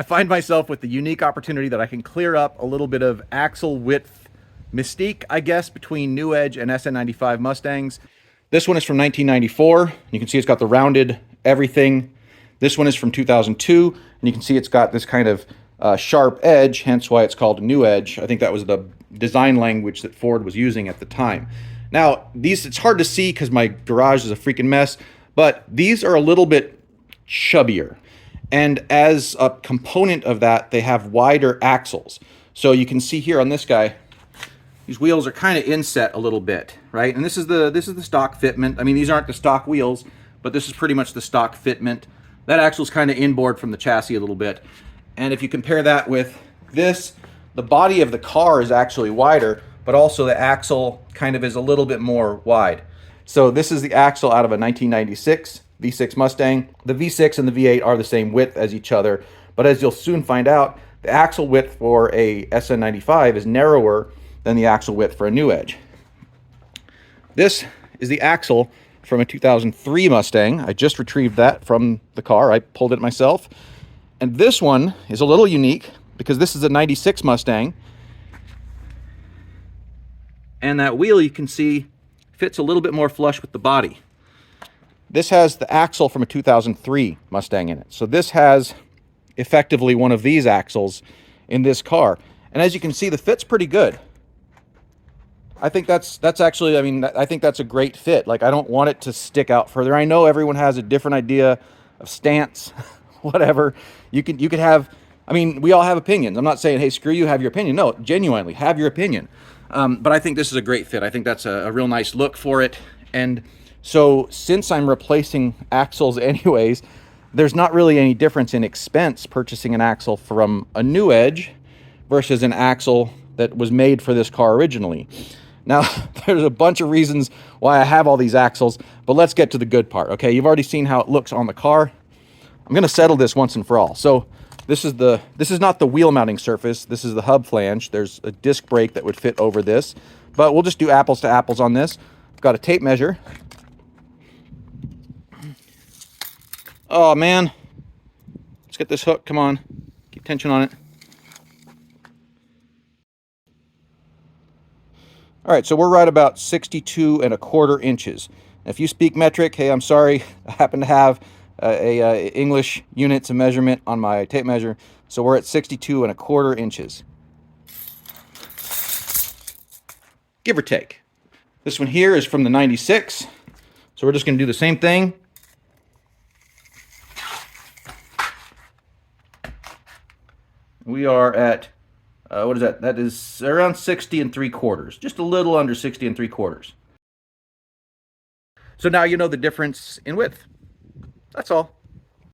I find myself with the unique opportunity that I can clear up a little bit of axle width mystique, I guess, between New Edge and SN95 Mustangs. This one is from 1994. You can see it's got the rounded everything. This one is from 2002, and you can see it's got this kind of sharp edge, hence why it's called a New Edge. I think that was the design language that Ford was using at the time. Now, these, it's hard to see because my garage is a freaking mess, but these are a little bit chubbier. And as a component of that, they have wider axles. So you can see here on this guy, these wheels are kind of inset a little bit, right? And this is the stock fitment. I mean, these aren't the stock wheels, but this is pretty much the stock fitment. That axle's kind of inboard from the chassis a little bit. And if you compare that with this, the body of the car is actually wider, but also the axle kind of is a little bit more wide. So this is the axle out of a 1996 V6 Mustang. The V6 and the V8 are the same width as each other, but as you'll soon find out, the axle width for a SN95 is narrower than the axle width for a New Edge. This is the axle from a 2003 Mustang. I just retrieved that from the car. I pulled it myself. And this one is a little unique because this is a 96 Mustang. And that wheel, you can see, fits a little bit more flush with the body. This has the axle from a 2003 Mustang in it. So this has effectively one of these axles in this car. And as you can see, the fit's pretty good. I think that's actually, I mean, I think that's a great fit. Like, I don't want it to stick out further. I know everyone has a different idea of stance, whatever. You could have, I mean, we all have opinions. I'm not saying, hey, screw you, have your opinion. No, genuinely, have your opinion. But I think this is a great fit. I think that's a real nice look for it. And so since I'm replacing axles anyways, there's not really any difference in expense purchasing an axle from a New Edge versus an axle that was made for this car originally. Now, there's a bunch of reasons why I have all these axles, but let's get to the good part, okay? You've already seen how it looks on the car. I'm gonna settle this once and for all. So this is not the wheel mounting surface, this is the hub flange. There's a disc brake that would fit over this, but we'll just do apples to apples on this. I've got a tape measure. Oh man, let's get this hook, come on, keep tension on it. All right, so we're right about 62¼ inches. If you speak metric, hey, I'm sorry, I happen to have a English units of measurement on my tape measure, so we're at 62¼ inches. Give or take. This one here is from the 96, so we're just gonna do the same thing. We are at, what is that? That is around 60¾ just a little under 60¾ So now you know the difference in width. That's all.